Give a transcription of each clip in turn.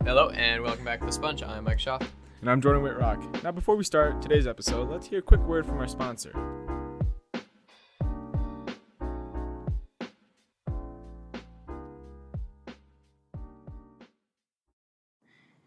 Hello, and welcome back to The Sponge. I'm Mike Shaw. And I'm Jordan Whitrock. Now, before we start today's episode, let's hear a quick word from our sponsor.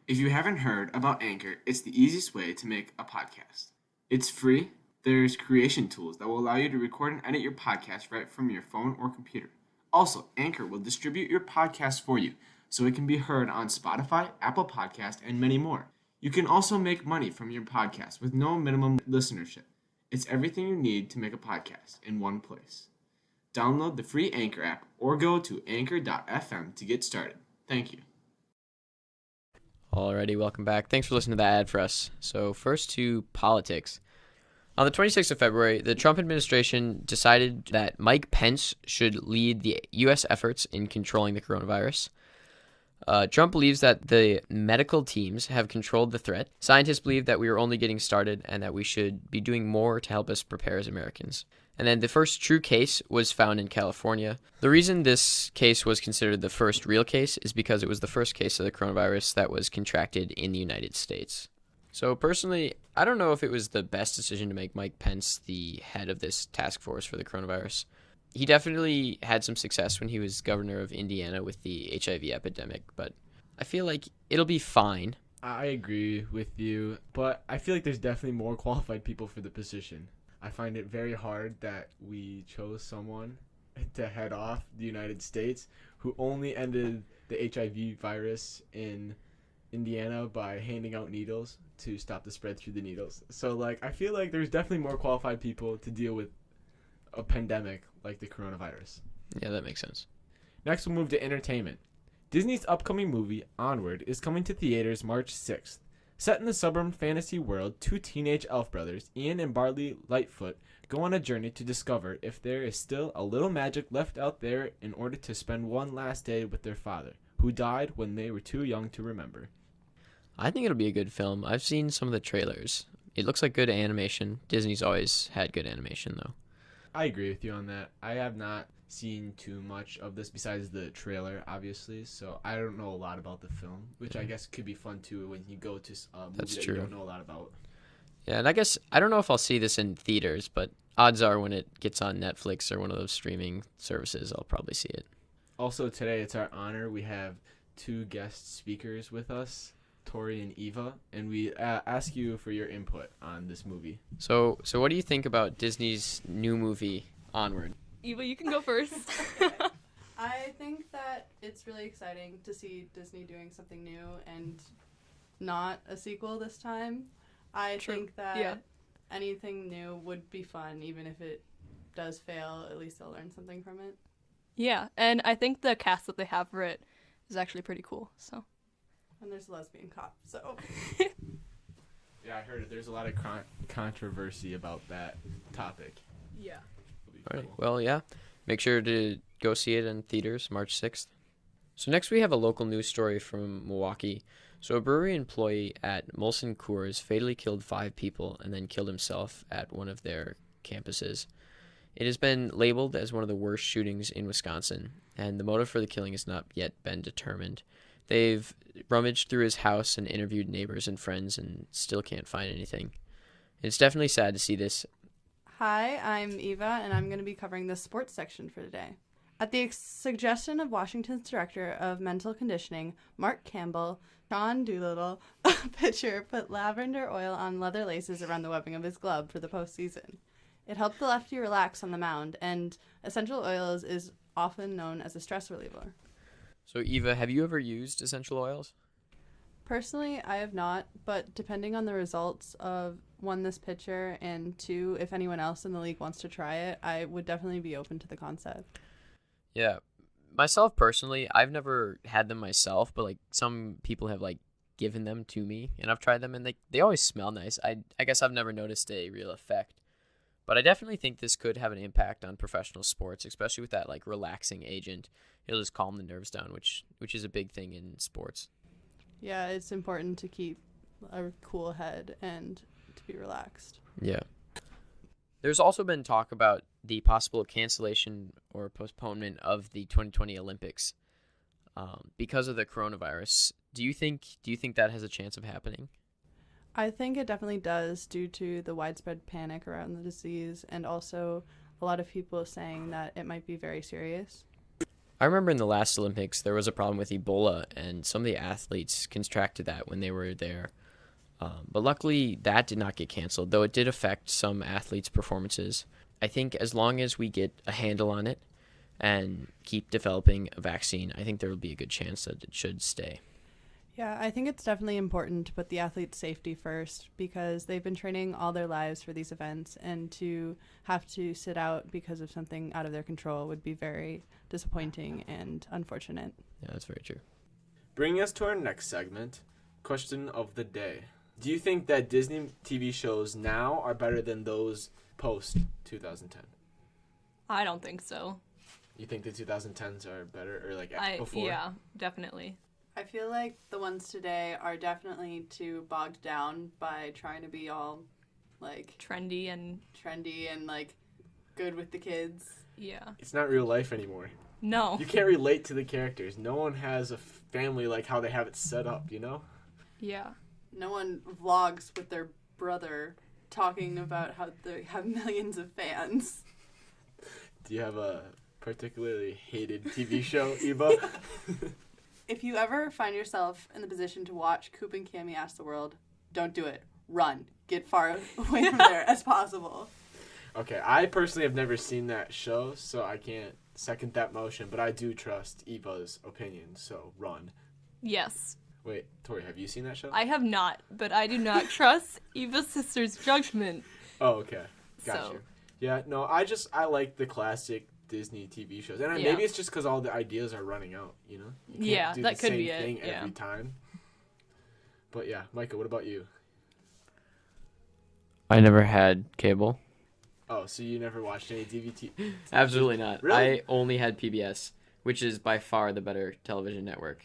If you haven't heard about Anchor, it's the easiest way to make a podcast. It's free. There's creation tools that will allow you to record and edit your podcast right from your phone or computer. Also, Anchor will distribute your podcast for you, so it can be heard on Spotify, Apple Podcast, and many more. You can also make money from your podcast with no minimum listenership. It's everything you need to make a podcast in one place. Download the free Anchor app or go to anchor.fm to get started. Thank you. Alrighty, welcome back. Thanks for listening to that ad for us. So first to politics. On the 26th of February, the Trump administration decided that Mike Pence should lead the U.S. efforts in controlling the coronavirus. Trump believes that the medical teams have controlled the threat. Scientists believe that we are only getting started and that we should be doing more to help us prepare as Americans. And then the first true case was found in California. The reason this case was considered the first real case is because it was the first case of the coronavirus that was contracted in the United States. So personally, I don't know if it was the best decision to make Mike Pence the head of this task force for the coronavirus. He definitely had some success when he was governor of Indiana with the HIV epidemic, but I feel like it'll be fine. I agree with you, but I feel like there's definitely more qualified people for the position. I find it very hard that we chose someone to head off the United States who only ended the HIV virus in Indiana by handing out needles to stop the spread through the needles. So, I feel like there's definitely more qualified people to deal with a pandemic like the coronavirus. Yeah, that makes sense. Next, we'll move to entertainment. Disney's upcoming movie, Onward, is coming to theaters March 6th. Set in the suburban fantasy world, two teenage elf brothers, Ian and Barley Lightfoot, go on a journey to discover if there is still a little magic left out there in order to spend one last day with their father, who died when they were too young to remember. I think it'll be a good film. I've seen some of the trailers. It looks like good animation. Disney's always had good animation, though. I agree with you on that. I have not seen too much of this besides the trailer, obviously, so I don't know a lot about the film, which I guess could be fun too when you go to a movie that you don't know a lot about. Yeah, and I guess I don't know if I'll see this in theaters, but odds are when it gets on Netflix or one of those streaming services, I'll probably see it. Also today, it's our honor. We have two guest speakers with us, Tori and Eva, and we ask you for your input on this movie. So what do you think about Disney's new movie, Onward? Eva, you can go first. I think that it's really exciting to see Disney doing something new and not a sequel this time. I think that anything new would be fun, even if it does fail. At least they'll learn something from it. Yeah, and I think the cast that they have for it is actually pretty cool. So. And there's a lesbian cop, so. Yeah, I heard it. There's a lot of controversy about that topic. Yeah. All right. Well, yeah. Make sure to go see it in theaters March 6th. So next we have a local news story from Milwaukee. So a brewery employee at Molson Coors fatally killed 5 people and then killed himself at one of their campuses. It has been labeled as one of the worst shootings in Wisconsin, and the motive for the killing has not yet been determined. They've rummaged through his house and interviewed neighbors and friends and still can't find anything. It's definitely sad to see this. Hi, I'm Eva, and I'm going to be covering the sports section for today. At the suggestion of Washington's Director of Mental Conditioning, Mark Campbell, Sean Doolittle, a pitcher, put lavender oil on leather laces around the webbing of his glove for the postseason. It helped the lefty relax on the mound, and essential oils is often known as a stress reliever. So Eva, have you ever used essential oils? Personally, I have not, but depending on the results of, 1, this pitcher, and 2, if anyone else in the league wants to try it, I would definitely be open to the concept. Yeah. Myself personally, I've never had them myself, but some people have given them to me, and I've tried them, and they always smell nice. I guess I've never noticed a real effect. But I definitely think this could have an impact on professional sports, especially with that relaxing agent. It'll just calm the nerves down, which is a big thing in sports. Yeah, it's important to keep a cool head and to be relaxed. Yeah. There's also been talk about the possible cancellation or postponement of the 2020 Olympics. because of the coronavirus. Do you think that has a chance of happening? I think it definitely does due to the widespread panic around the disease and also a lot of people saying that it might be very serious. I remember in the last Olympics there was a problem with Ebola, and some of the athletes contracted that when they were there. But luckily that did not get canceled, though it did affect some athletes' performances. I think as long as we get a handle on it and keep developing a vaccine, I think there will be a good chance that it should stay. Yeah, I think it's definitely important to put the athletes' safety first because they've been training all their lives for these events, and to have to sit out because of something out of their control would be very disappointing and unfortunate. Yeah, that's very true. Bringing us to our next segment, question of the day. Do you think that Disney TV shows now are better than those post 2010? I don't think so. You think the 2010s are better or like before? Yeah, definitely. I feel like the ones today are definitely too bogged down by trying to be all like Trendy and like good with the kids. yeah. It's not real life anymore. No. You can't relate to the characters. No one has a family like how they have it set up, you know? Yeah. No one vlogs with their brother talking about how they have millions of fans. Do you have a particularly hated TV show, Eva? If you ever find yourself in the position to watch Coop and Cammy Ask the World, don't do it. Run. Get far away from there as possible. Okay, I personally have never seen that show, so I can't second that motion, but I do trust Eva's opinion, so run. Yes. Wait, Tori, have you seen that show? I have not, but I do not trust Eva's sister's judgment. Oh, okay. Got So- you. Yeah, no, I like the classic Disney TV shows. And Yeah. maybe it's just because all the ideas are running out, you know? You can't Yeah, do that the could same be it, thing yeah. every time. But yeah, Micah, what about you? I never had cable. Oh, so you never watched any DVT? Absolutely not. Really? I only had PBS, which is by far the better television network.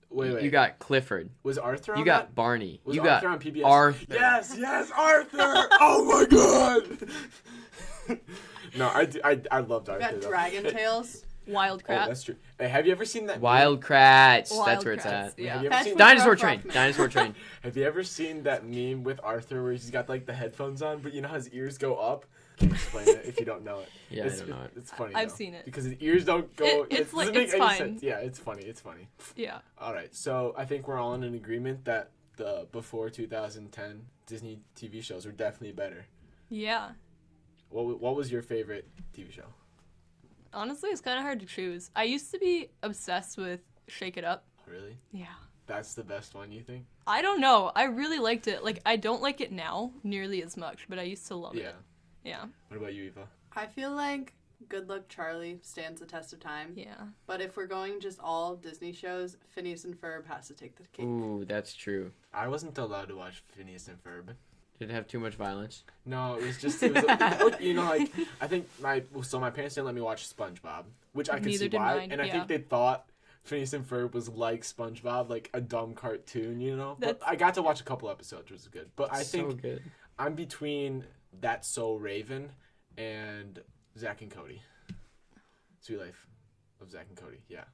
Wait. You got Clifford. Was Arthur on You got that? Barney. Was You Arthur got on PBS? Arthur. Yes, Arthur! Oh my god! No, I loved You Arthur. got though. Dragon Tales. Wild Oh, crap. that's true. Hey, have you ever seen that? Wild Kratts. Wild That's where it's Kratts, at. yeah. Have you ever Fetch seen with Dinosaur Rough Train. Rough Man. Dinosaur Train. Have you ever seen that meme with Arthur where he's got like the headphones on, but you know how his ears go up? Can you explain it if you don't know it? Yeah, I don't know it. It's funny. I've though, seen it. because his ears don't go. It's doesn't like- make it's any fine. sense. Yeah, it's funny. It's funny. Yeah. All right, so I think we're all in an agreement that the before 2010 Disney TV shows were definitely better. Yeah. What was your favorite TV show? Honestly, it's kind of hard to choose. I used to be obsessed with Shake It Up. Really? Yeah. That's the best one, you think? I don't know. I really liked it. Like, I don't like it now nearly as much, but I used to love Yeah. it. Yeah. What about you, Eva? I feel like Good Luck Charlie stands the test of time. Yeah. But if we're going just all Disney shows, Phineas and Ferb has to take the cake. Ooh, that's true. I wasn't allowed to watch Phineas and Ferb. Did it have too much violence? No, it was you know, like I think my parents didn't let me watch SpongeBob, which I could Neither see did why, mine, and I yeah. think they thought Phineas and Ferb was like SpongeBob, like a dumb cartoon, you know. But That's- I got to watch a couple episodes, which was good. But I so think good. I'm between That's So Raven and Zack and Cody. Sweet Life of Zack and Cody, yeah.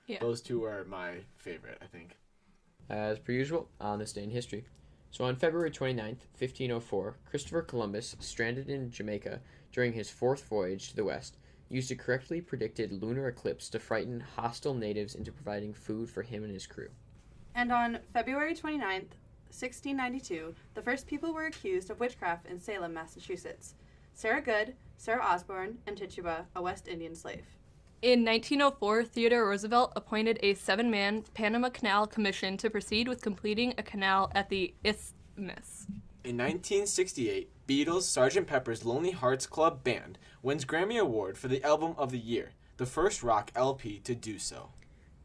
Yeah. Those two are my favorite, I think. As per usual, on this day in history. So on February 29th, 1504, Christopher Columbus, stranded in Jamaica during his fourth voyage to the west, used a correctly predicted lunar eclipse to frighten hostile natives into providing food for him and his crew. And on February 29th, 1692, the first people were accused of witchcraft in Salem, Massachusetts. Sarah Good, Sarah Osborne, and Tituba, a West Indian slave. In 1904, Theodore Roosevelt appointed a 7-man Panama Canal Commission to proceed with completing a canal at the Isthmus. In 1968, Beatles' Sgt. Pepper's Lonely Hearts Club Band wins Grammy Award for the Album of the Year, the first rock LP to do so.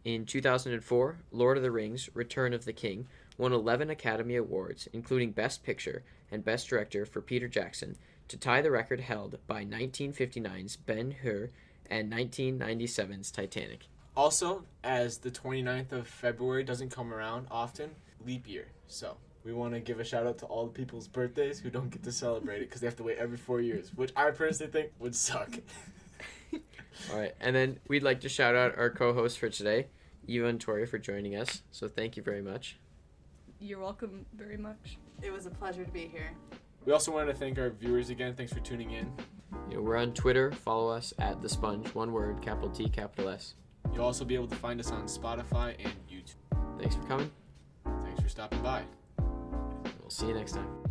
In 2004, Lord of the Rings: Return of the King won 11 Academy Awards, including Best Picture and Best Director for Peter Jackson, to tie the record held by 1959's Ben-Hur and 1997's Titanic. Also, as the 29th of February doesn't come around often, leap year. So, we want to give a shout out to all the people's birthdays who don't get to celebrate it because they have to wait every 4 years, which I personally think would suck. All right, and then we'd like to shout out our co-host for today, Eva and Tori for joining us. So thank you very much. You're welcome very much. It was a pleasure to be here. We also wanted to thank our viewers again. Thanks for tuning in. We're on Twitter. Follow us at TheSponge, one word, capital T, capital S. You'll also be able to find us on Spotify and YouTube. Thanks for coming. Thanks for stopping by. We'll see you next time.